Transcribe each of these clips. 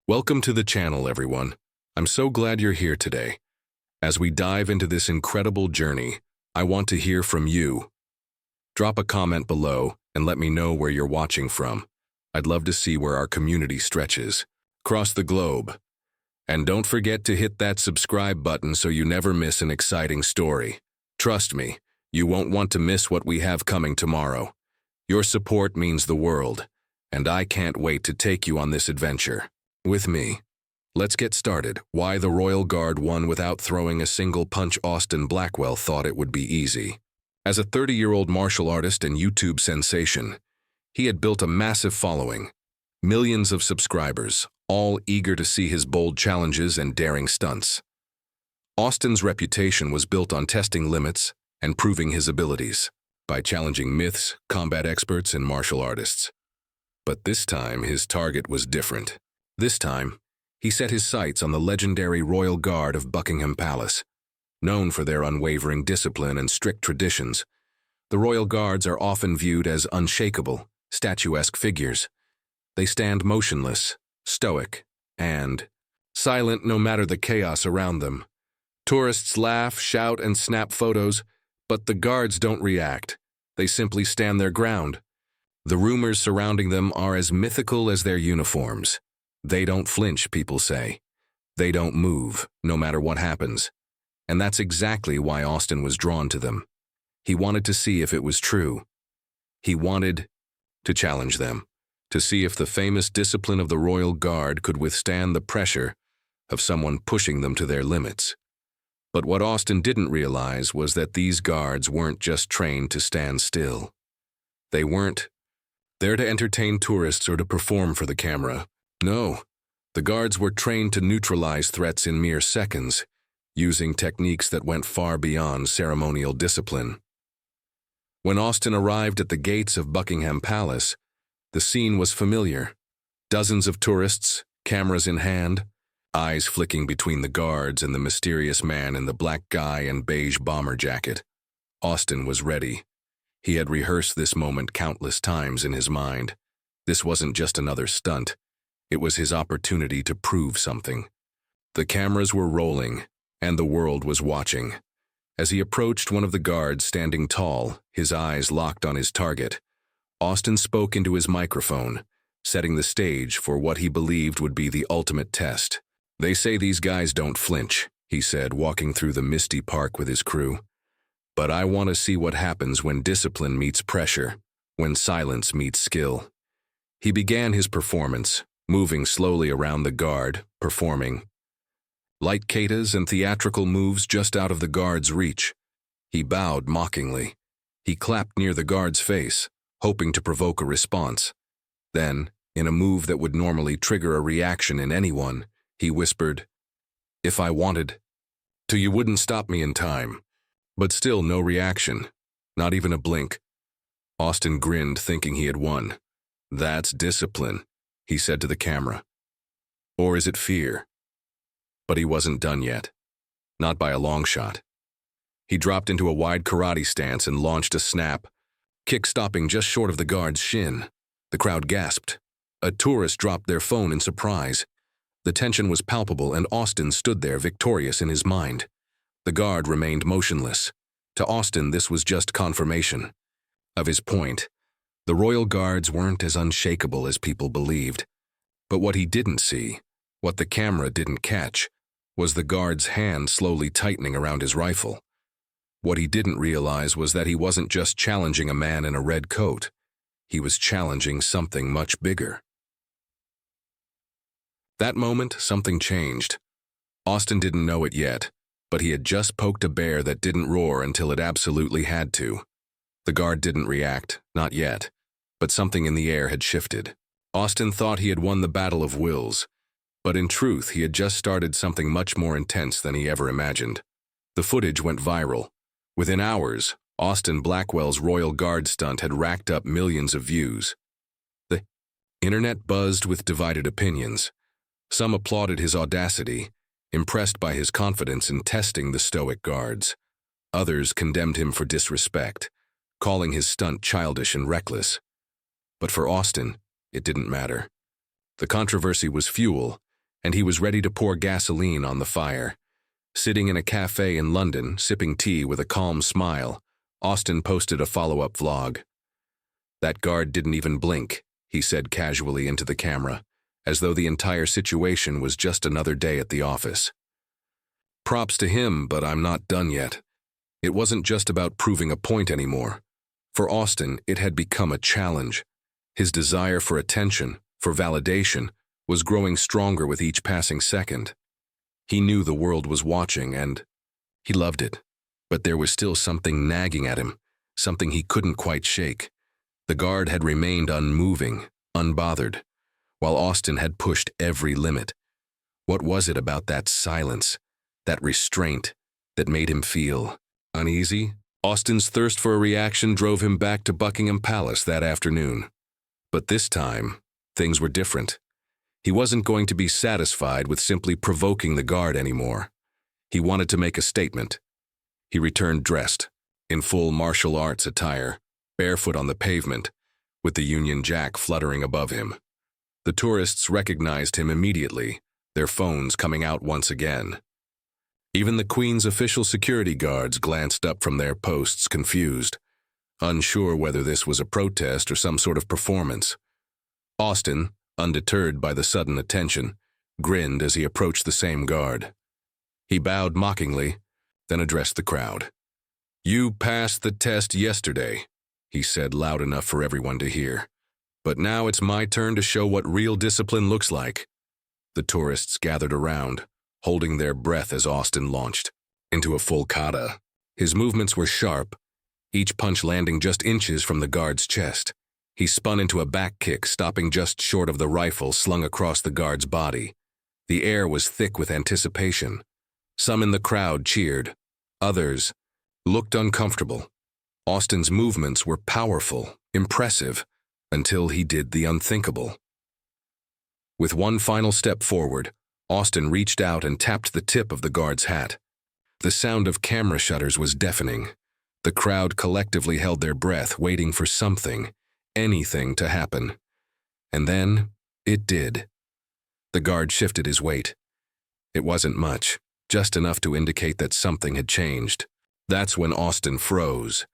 Welcome to the channel, everyone. I'm so glad you're here today. As we dive into this incredible journey, I want to hear from you. Drop a comment below and let me know where you're watching from. I'd love to see where our community stretches across the globe. And don't forget to hit that subscribe button so you never miss an exciting story. Trust me, you won't want to miss what we have coming tomorrow. Your support means the world, and I can't wait to take you on this adventure with me. Let's get started. Why the Royal Guard won without throwing a single punch. Austin Blackwell thought it would be easy. As a 30-year-old martial artist and YouTube sensation, he had built a massive following, millions of subscribers, all eager to see his bold challenges and daring stunts. Austin's reputation was built on testing limits and proving his abilities by challenging myths, combat experts, and martial artists. But this time, his target was different. This time, he set his sights on the legendary Royal Guard of Buckingham Palace. Known for their unwavering discipline and strict traditions, the Royal Guards are often viewed as unshakable, statuesque figures. They stand motionless, stoic, and silent no matter the chaos around them. Tourists laugh, shout, and snap photos, but the guards don't react. They simply stand their ground. The rumors surrounding them are as mythical as their uniforms. They don't flinch, people say. They don't move, no matter what happens. And that's exactly why Austin was drawn to them. He wanted to see if it was true. He wanted to challenge them, to see if the famous discipline of the Royal Guard could withstand the pressure of someone pushing them to their limits. But what Austin didn't realize was that these guards weren't just trained to stand still. They weren't there to entertain tourists or to perform for the camera. No, the guards were trained to neutralize threats in mere seconds, using techniques that went far beyond ceremonial discipline. When Austin arrived at the gates of Buckingham Palace, the scene was familiar. Dozens of tourists, cameras in hand, eyes flicking between the guards and the mysterious man in the black guy and beige bomber jacket. Austin was ready. He had rehearsed this moment countless times in his mind. This wasn't just another stunt. It was his opportunity to prove something. The cameras were rolling, and the world was watching. As he approached one of the guards standing tall, his eyes locked on his target, Austin spoke into his microphone, setting the stage for what he believed would be the ultimate test. "They say these guys don't flinch," he said, walking through the misty park with his crew. "But I want to see what happens when discipline meets pressure, when silence meets skill." He began his performance, moving slowly around the guard, performing light katas and theatrical moves just out of the guard's reach. He bowed mockingly. He clapped near the guard's face, hoping to provoke a response. Then, in a move that would normally trigger a reaction in anyone, he whispered, "If I wanted to, you wouldn't stop me in time." But still no reaction, not even a blink. Austin grinned, thinking he had won. "That's discipline," he said to the camera. "Or is it fear?" But he wasn't done yet. Not by a long shot. He dropped into a wide karate stance and launched a snap, kick stopping just short of the guard's shin. The crowd gasped. A tourist dropped their phone in surprise. The tension was palpable, and Austin stood there victorious in his mind. The guard remained motionless. To Austin, this was just confirmation of his point. The Royal Guards weren't as unshakable as people believed. But what he didn't see, what the camera didn't catch, was the guard's hand slowly tightening around his rifle. What he didn't realize was that he wasn't just challenging a man in a red coat. He was challenging something much bigger. That moment, something changed. Austin didn't know it yet, but he had just poked a bear that didn't roar until it absolutely had to. The guard didn't react, not yet, but something in the air had shifted. Austin thought he had won the battle of wills, but in truth, he had just started something much more intense than he ever imagined. The footage went viral. Within hours, Austin Blackwell's Royal Guard stunt had racked up millions of views. The internet buzzed with divided opinions. Some applauded his audacity, impressed by his confidence in testing the stoic guards. Others condemned him for disrespect, calling his stunt childish and reckless. But for Austin, it didn't matter. The controversy was fuel, and he was ready to pour gasoline on the fire. Sitting in a cafe in London, sipping tea with a calm smile, Austin posted a follow-up vlog. "That guard didn't even blink," he said casually into the camera, as though the entire situation was just another day at the office. Props to him, but I'm not done yet. It wasn't just about proving a point anymore. For Austin, it had become a challenge. His desire for attention, for validation, was growing stronger with each passing second. He knew the world was watching, and he loved it. But there was still something nagging at him, something he couldn't quite shake. The guard had remained unmoving, unbothered, while Austin had pushed every limit. What was it about that silence, that restraint, that made him feel uneasy? Austin's thirst for a reaction drove him back to Buckingham Palace that afternoon. But this time, things were different. He wasn't going to be satisfied with simply provoking the guard anymore. He wanted to make a statement. He returned dressed, in full martial arts attire, barefoot on the pavement, with the Union Jack fluttering above him. The tourists recognized him immediately, their phones coming out once again. Even the Queen's official security guards glanced up from their posts confused, unsure whether this was a protest or some sort of performance. Austin, undeterred by the sudden attention, grinned as he approached the same guard. He bowed mockingly, then addressed the crowd. "You passed the test yesterday," he said loud enough for everyone to hear. "But now it's my turn to show what real discipline looks like." The tourists gathered around, holding their breath as Austin launched into a full kata. His movements were sharp, each punch landing just inches from the guard's chest. He spun into a back kick, stopping just short of the rifle slung across the guard's body. The air was thick with anticipation. Some in the crowd cheered. Others looked uncomfortable. Austin's movements were powerful, impressive, until he did the unthinkable. With one final step forward, Austin reached out and tapped the tip of the guard's hat. The sound of camera shutters was deafening. The crowd collectively held their breath, waiting for something, anything to happen. And then, it did. The guard shifted his weight. It wasn't much, just enough to indicate that something had changed. That's when Austin froze.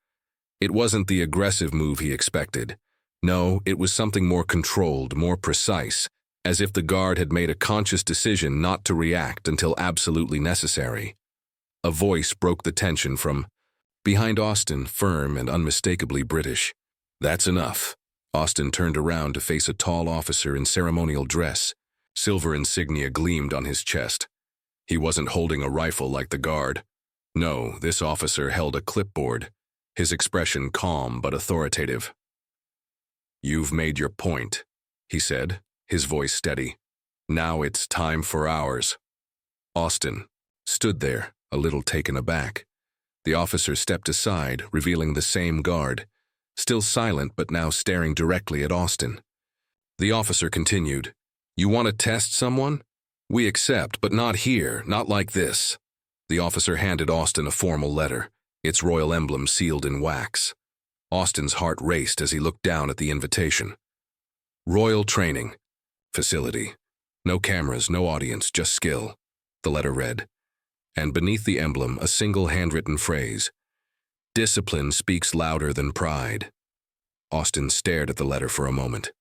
It wasn't the aggressive move he expected. No, it was something more controlled, more precise, as if the guard had made a conscious decision not to react until absolutely necessary. A voice broke the tension from behind Austin, firm and unmistakably British. "That's enough." Austin turned around to face a tall officer in ceremonial dress. Silver insignia gleamed on his chest. He wasn't holding a rifle like the guard. No, this officer held a clipboard, his expression calm but authoritative. "You've made your point," he said, his voice steady. "Now it's time for ours." Austin stood there, a little taken aback. The officer stepped aside, revealing the same guard, still silent but now staring directly at Austin. The officer continued, "You want to test someone? We accept, but not here, not like this." The officer handed Austin a formal letter, its royal emblem sealed in wax. Austin's heart raced as he looked down at the invitation. "Royal Training Facility. No cameras, no audience, just skill," the letter read. And beneath the emblem, a single handwritten phrase. "Discipline speaks louder than pride." Austin stared at the letter for a moment,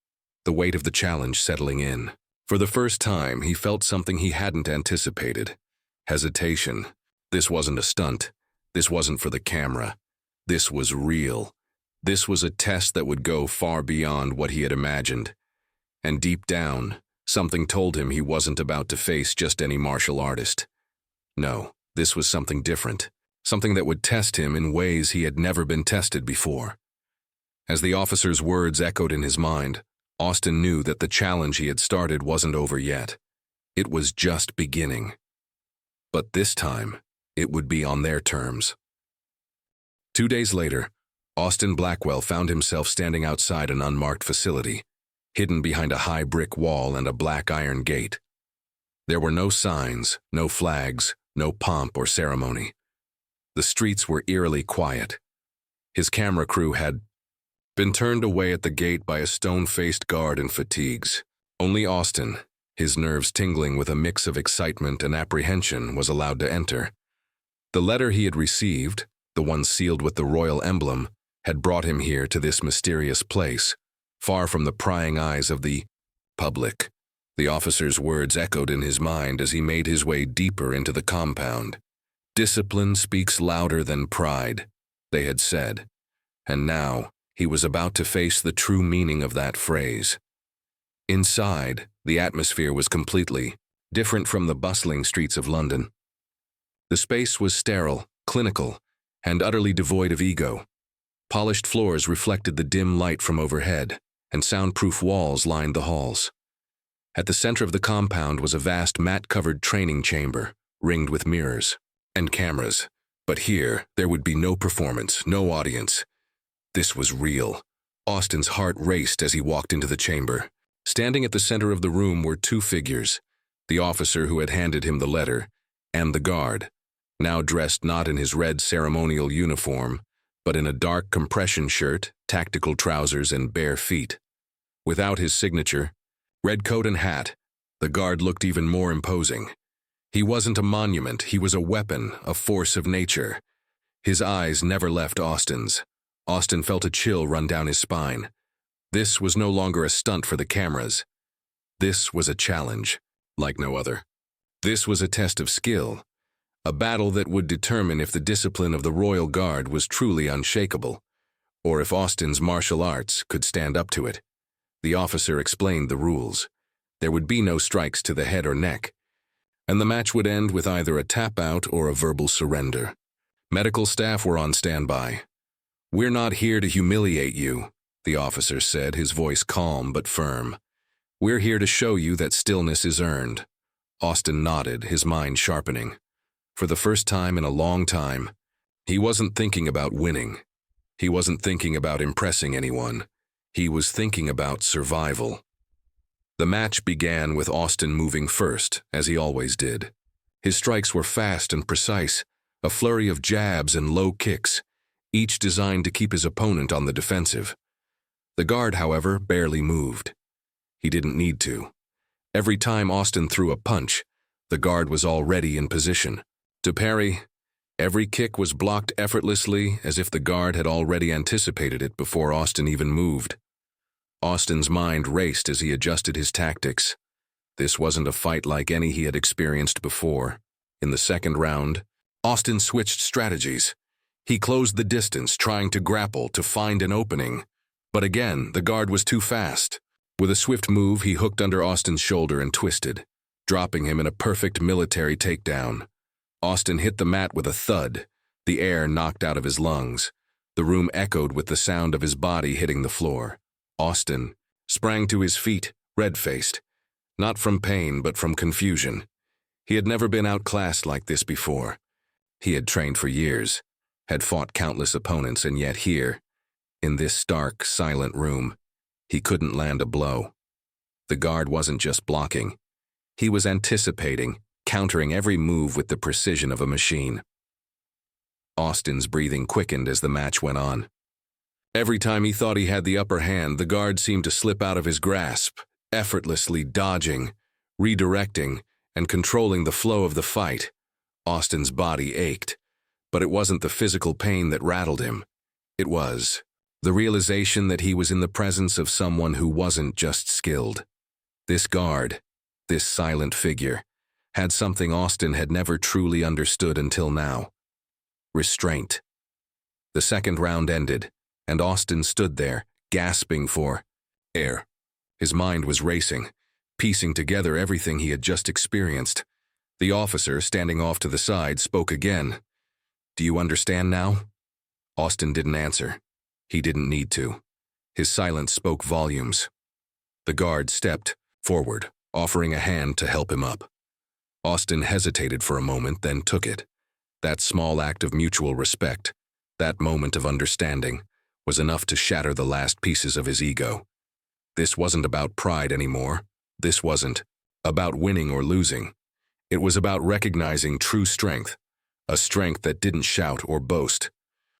the weight of the challenge settling in. For the first time, he felt something he hadn't anticipated. Hesitation. This wasn't a stunt. This wasn't for the camera. This was real. This was a test that would go far beyond what he had imagined. And deep down, something told him he wasn't about to face just any martial artist. No, this was something different, something that would test him in ways he had never been tested before. As the officer's words echoed in his mind, Austin knew that the challenge he had started wasn't over yet. It was just beginning. But this time, it would be on their terms. 2 days later, Austin Blackwell found himself standing outside an unmarked facility, hidden behind a high brick wall and a black iron gate. There were no signs, no flags, no pomp or ceremony. The streets were eerily quiet. His camera crew had been turned away at the gate by a stone-faced guard in fatigues. Only Austin, His nerves tingling with a mix of excitement and apprehension, was allowed to enter. The letter he had received, the one sealed with the royal emblem, had brought him here to this mysterious place, far from the prying eyes of the public. The officer's words echoed in his mind as he made his way deeper into the compound. "Discipline speaks louder than pride," they had said, and now he was about to face the true meaning of that phrase. Inside, the atmosphere was completely different from the bustling streets of London. The space was sterile, clinical, and utterly devoid of ego. Polished floors reflected the dim light from overhead, and soundproof walls lined the halls. At the center of the compound was a vast mat-covered training chamber, ringed with mirrors and cameras. But here, there would be no performance, no audience. This was real. Austin's heart raced as he walked into the chamber. Standing at the center of the room were two figures, the officer who had handed him the letter, and the guard, now dressed not in his red ceremonial uniform, but in a dark compression shirt, tactical trousers, and bare feet. Without his signature, red coat and hat, the guard looked even more imposing. He wasn't a monument, he was a weapon, a force of nature. His eyes never left Austin's. Austin felt a chill run down his spine. This was no longer a stunt for the cameras. This was a challenge, like no other. This was a test of skill, a battle that would determine if the discipline of the Royal Guard was truly unshakable, or if Austin's martial arts could stand up to it. The officer explained the rules. There would be no strikes to the head or neck, and the match would end with either a tap-out or a verbal surrender. Medical staff were on standby. "We're not here to humiliate you," the officer said, his voice calm but firm. "We're here to show you that stillness is earned." Austin nodded, his mind sharpening. For the first time in a long time, he wasn't thinking about winning. He wasn't thinking about impressing anyone. He was thinking about survival. The match began with Austin moving first, as he always did. His strikes were fast and precise, a flurry of jabs and low kicks, each designed to keep his opponent on the defensive. The guard, however, barely moved. He didn't need to. Every time Austin threw a punch, the guard was already in position. To parry, every kick was blocked effortlessly, as if the guard had already anticipated it before Austin even moved. Austin's mind raced as he adjusted his tactics. This wasn't a fight like any he had experienced before. In the second round, Austin switched strategies. He closed the distance, trying to grapple, to find an opening. But again, the guard was too fast. With a swift move, he hooked under Austin's shoulder and twisted, dropping him in a perfect military takedown. Austin hit the mat with a thud, the air knocked out of his lungs. The room echoed with the sound of his body hitting the floor. Austin sprang to his feet, red-faced, not from pain but from confusion. He had never been outclassed like this before. He had trained for years, had fought countless opponents, and yet here, in this stark, silent room, he couldn't land a blow. The guard wasn't just blocking. He was anticipating, countering every move with the precision of a machine. Austin's breathing quickened as the match went on. Every time he thought he had the upper hand, the guard seemed to slip out of his grasp, effortlessly dodging, redirecting, and controlling the flow of the fight. Austin's body ached, but it wasn't the physical pain that rattled him. It was the realization that he was in the presence of someone who wasn't just skilled. This guard, this silent figure, had something Austin had never truly understood until now. Restraint. The second round ended, and Austin stood there, gasping for air. His mind was racing, piecing together everything he had just experienced. The officer, standing off to the side, spoke again. "Do you understand now?" Austin didn't answer. He didn't need to. His silence spoke volumes. The guard stepped forward, offering a hand to help him up. Austin hesitated for a moment, then took it. That small act of mutual respect, that moment of understanding, was enough to shatter the last pieces of his ego. This wasn't about pride anymore. This wasn't about winning or losing. It was about recognizing true strength, a strength that didn't shout or boast.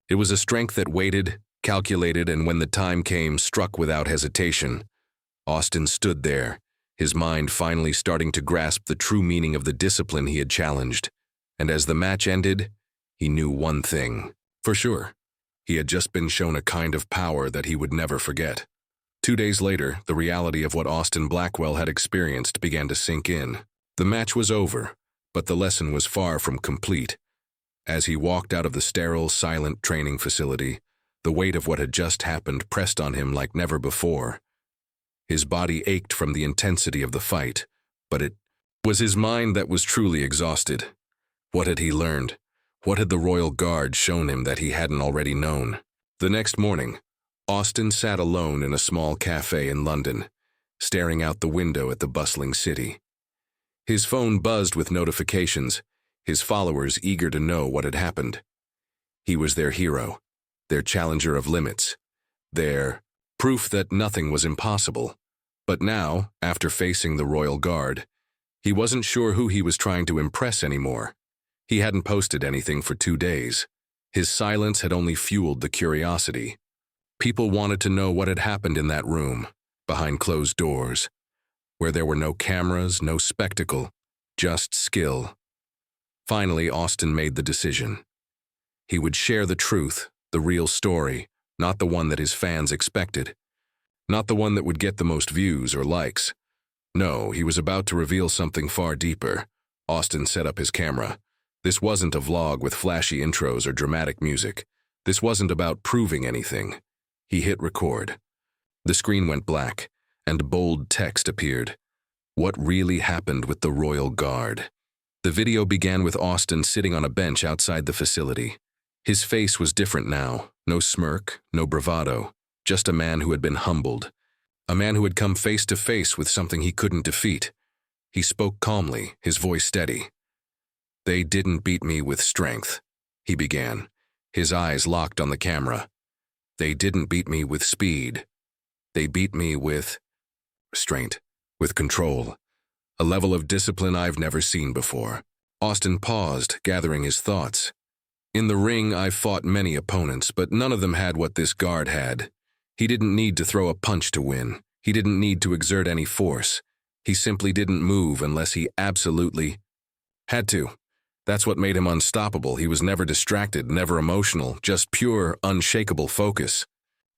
It was a strength that waited, calculated, and when the time came, struck without hesitation. Austin stood there, his mind finally starting to grasp the true meaning of the discipline he had challenged. And as the match ended, he knew one thing. For sure, he had just been shown a kind of power that he would never forget. 2 days later, the reality of what Austin Blackwell had experienced began to sink in. The match was over, but the lesson was far from complete. As he walked out of the sterile, silent training facility, the weight of what had just happened pressed on him like never before. His body ached from the intensity of the fight, but it was his mind that was truly exhausted. What had he learned? What had the Royal Guard shown him that he hadn't already known? The next morning, Austin sat alone in a small cafe in London, staring out the window at the bustling city. His phone buzzed with notifications, his followers eager to know what had happened. He was their hero, their challenger of limits, their proof that nothing was impossible. But now, after facing the Royal Guard, he wasn't sure who he was trying to impress anymore. He hadn't posted anything for 2 days. His silence had only fueled the curiosity. People wanted to know what had happened in that room, behind closed doors, where there were no cameras, no spectacle, just skill. Finally, Austin made the decision. He would share the truth, the real story, not the one that his fans expected. Not the one that would get the most views or likes. No, he was about to reveal something far deeper. Austin set up his camera. This wasn't a vlog with flashy intros or dramatic music. This wasn't about proving anything. He hit record. The screen went black, and bold text appeared. What really happened with the Royal Guard? The video began with Austin sitting on a bench outside the facility. His face was different now. No smirk, no bravado. Just a man who had been humbled. A man who had come face to face with something he couldn't defeat. He spoke calmly, his voice steady. "They didn't beat me with strength," he began, his eyes locked on the camera. "They didn't beat me with speed. They beat me with restraint, with control, a level of discipline I've never seen before." Austin paused, gathering his thoughts. "In the ring, I've fought many opponents, but none of them had what this guard had. He didn't need to throw a punch to win. He didn't need to exert any force. He simply didn't move unless he absolutely had to. That's what made him unstoppable. He was never distracted, never emotional, just pure, unshakable focus."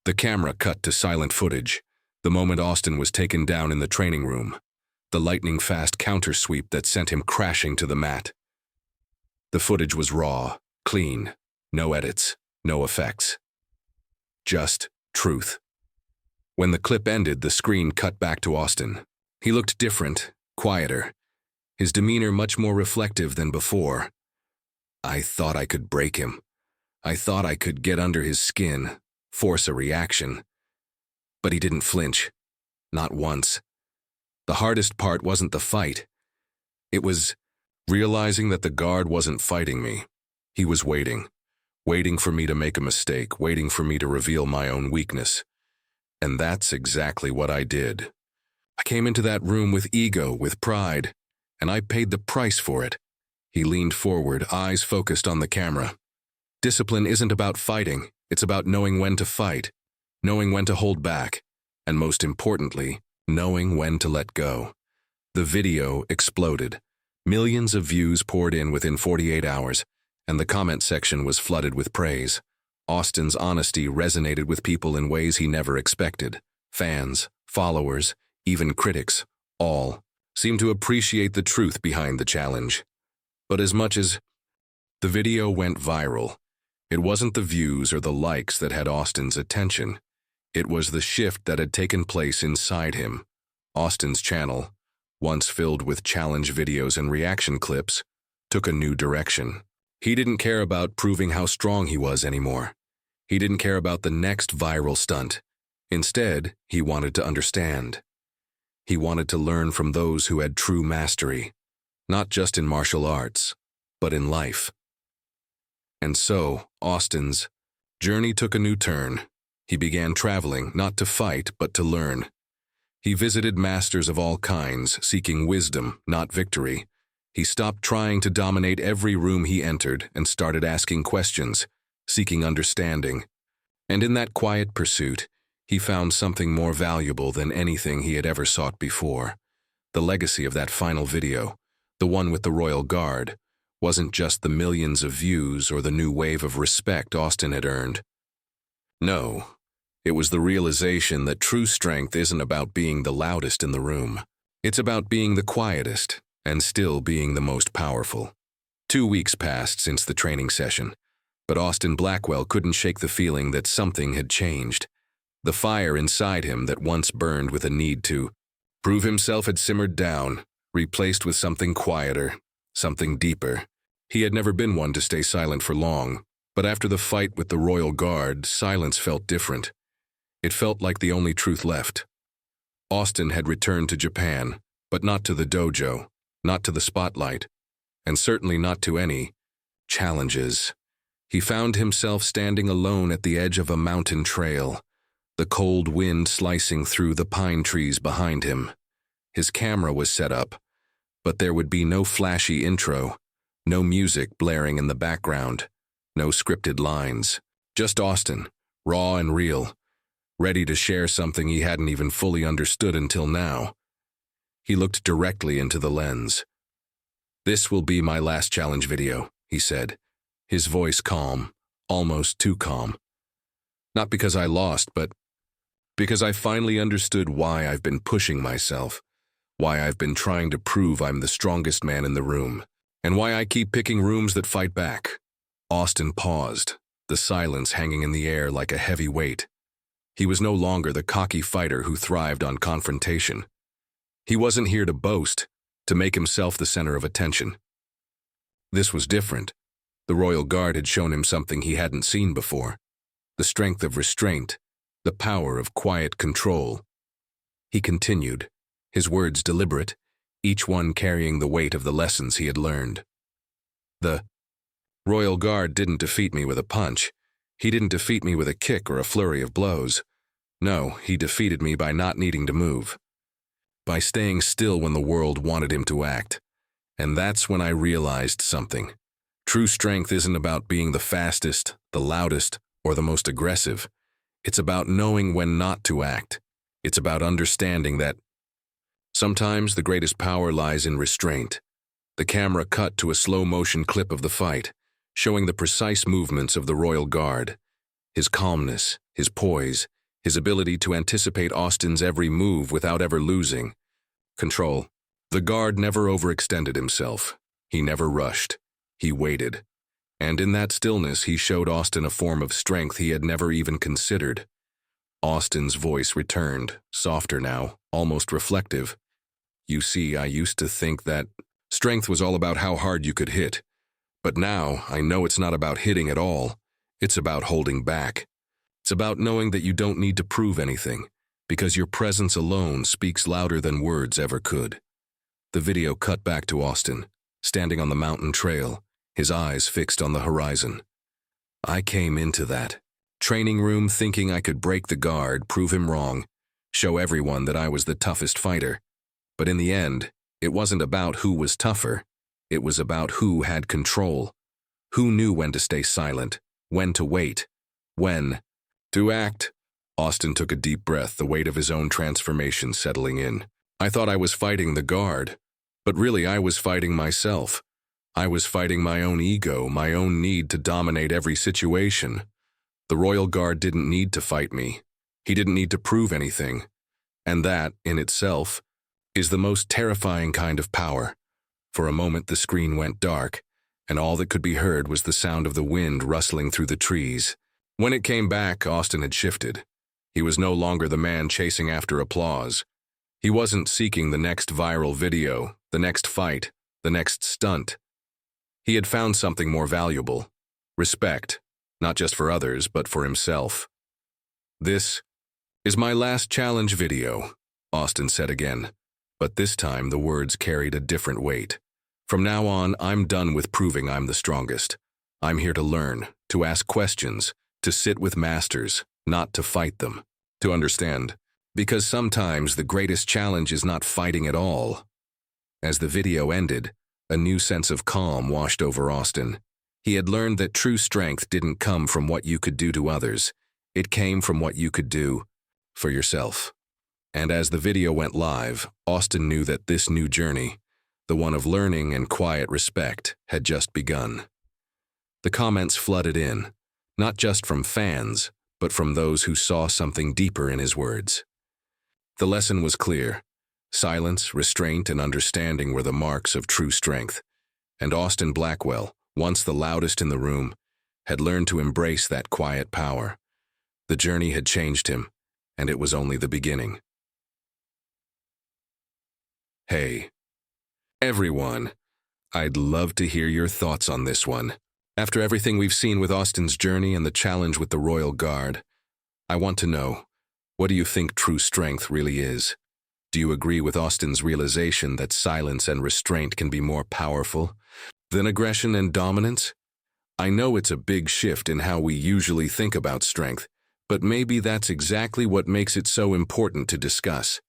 The camera cut to silent footage, the moment Austin was taken down in the training room, the lightning-fast counter-sweep that sent him crashing to the mat. The footage was raw, clean, no edits, no effects. Just truth. When the clip ended, the screen cut back to Austin. He looked different, quieter, his demeanor much more reflective than before. "I thought I could break him. I thought I could get under his skin, force a reaction. But he didn't flinch. Not once. The hardest part wasn't the fight. It was realizing that the guard wasn't fighting me. He was waiting. Waiting for me to make a mistake, waiting for me to reveal my own weakness. And that's exactly what I did. I came into that room with ego, with pride, and I paid the price for it." He leaned forward, eyes focused on the camera. "Discipline isn't about fighting. It's about knowing when to fight, knowing when to hold back, and most importantly, knowing when to let go." The video exploded. Millions of views poured in within 48 hours, and the comment section was flooded with praise. Austin's honesty resonated with people in ways he never expected. Fans, followers, even critics, all seemed to appreciate the truth behind the challenge. But as much as the video went viral, it wasn't the views or the likes that had Austin's attention. It was the shift that had taken place inside him. Austin's channel, once filled with challenge videos and reaction clips, took a new direction. He didn't care about proving how strong he was anymore. He didn't care about the next viral stunt. Instead, he wanted to understand. He wanted to learn from those who had true mastery, not just in martial arts, but in life. And so, Austin's journey took a new turn. He began traveling, not to fight, but to learn. He visited masters of all kinds, seeking wisdom, not victory. He stopped trying to dominate every room he entered and started asking questions, seeking understanding. And in that quiet pursuit, he found something more valuable than anything he had ever sought before. The legacy of that final video, the one with the Royal Guard, wasn't just the millions of views or the new wave of respect Austin had earned. No, it was the realization that true strength isn't about being the loudest in the room. It's about being the quietest and still being the most powerful. 2 weeks passed since the training session, but Austin Blackwell couldn't shake the feeling that something had changed. The fire inside him that once burned with a need to prove himself had simmered down, replaced with something quieter, something deeper. He had never been one to stay silent for long, but after the fight with the Royal Guard, silence felt different. It felt like the only truth left. Austin had returned to Japan, but not to the dojo, not to the spotlight, and certainly not to any challenges. He found himself standing alone at the edge of a mountain trail, the cold wind slicing through the pine trees behind him. His camera was set up, but there would be no flashy intro, no music blaring in the background, no scripted lines. Just Austin, raw and real, ready to share something he hadn't even fully understood until now. He looked directly into the lens. "This will be my last challenge video," he said, his voice calm, almost too calm. "Not because I lost, but because I finally understood why I've been pushing myself, why I've been trying to prove I'm the strongest man in the room, and why I keep picking rooms that fight back." Austin paused, the silence hanging in the air like a heavy weight. He was no longer the cocky fighter who thrived on confrontation. He wasn't here to boast, to make himself the center of attention. This was different. The Royal Guard had shown him something he hadn't seen before. The strength of restraint, the power of quiet control. He continued, his words deliberate, each one carrying the weight of the lessons he had learned. "The Royal Guard didn't defeat me with a punch. He didn't defeat me with a kick or a flurry of blows. No, he defeated me by not needing to move, by staying still when the world wanted him to act. And that's when I realized something. True strength isn't about being the fastest, the loudest, or the most aggressive. It's about knowing when not to act. It's about understanding that sometimes the greatest power lies in restraint." The camera cut to a slow-motion clip of the fight, showing the precise movements of the Royal Guard. His calmness, his poise, his ability to anticipate Austin's every move without ever losing control. The guard never overextended himself. He never rushed. He waited. And in that stillness, he showed Austin a form of strength he had never even considered. Austin's voice returned, softer now, almost reflective. "You see, I used to think that strength was all about how hard you could hit. But now, I know it's not about hitting at all. It's about holding back. It's about knowing that you don't need to prove anything, because your presence alone speaks louder than words ever could." The video cut back to Austin, standing on the mountain trail, his eyes fixed on the horizon. "I came into that training room thinking I could break the guard, prove him wrong, show everyone that I was the toughest fighter. But in the end, it wasn't about who was tougher. It was about who had control, who knew when to stay silent, when to wait, when to act." Austin took a deep breath, the weight of his own transformation settling in. "I thought I was fighting the guard, but really I was fighting myself. I was fighting my own ego, my own need to dominate every situation. The Royal Guard didn't need to fight me. He didn't need to prove anything. And that, in itself, is the most terrifying kind of power." For a moment the screen went dark, and all that could be heard was the sound of the wind rustling through the trees. When it came back, Austin had shifted. He was no longer the man chasing after applause. He wasn't seeking the next viral video, the next fight, the next stunt. He had found something more valuable: respect, not just for others, but for himself. "This is my last challenge video," Austin said again, but this time the words carried a different weight. "From now on, I'm done with proving I'm the strongest. I'm here to learn, to ask questions, to sit with masters, not to fight them, to understand. Because sometimes the greatest challenge is not fighting at all." As the video ended, a new sense of calm washed over Austin. He had learned that true strength didn't come from what you could do to others. It came from what you could do for yourself. And as the video went live, Austin knew that this new journey, the one of learning and quiet respect, had just begun. The comments flooded in, not just from fans, but from those who saw something deeper in his words. The lesson was clear. Silence, restraint, and understanding were the marks of true strength. And Austin Blackwell, once the loudest in the room, had learned to embrace that quiet power. The journey had changed him, and it was only the beginning. Hey, everyone, I'd love to hear your thoughts on this one. After everything we've seen with Austin's journey and the challenge with the Royal Guard, I want to know, what do you think true strength really is? Do you agree with Austin's realization that silence and restraint can be more powerful than aggression and dominance? I know it's a big shift in how we usually think about strength, but maybe that's exactly what makes it so important to discuss.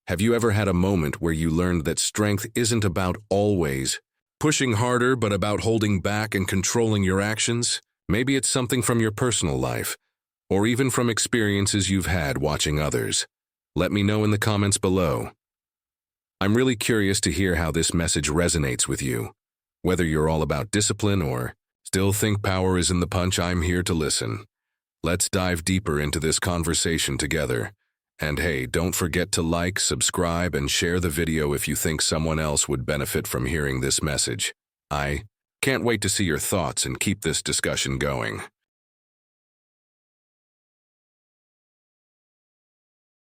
Have you ever had a moment where you learned that strength isn't about always pushing harder, but about holding back and controlling your actions? Maybe it's something from your personal life, or even from experiences you've had watching others. Let me know in the comments below. I'm really curious to hear how this message resonates with you. Whether you're all about discipline or still think power is in the punch, I'm here to listen. Let's dive deeper into this conversation together. And hey, don't forget to like, subscribe, and share the video if you think someone else would benefit from hearing this message. I can't wait to see your thoughts and keep this discussion going.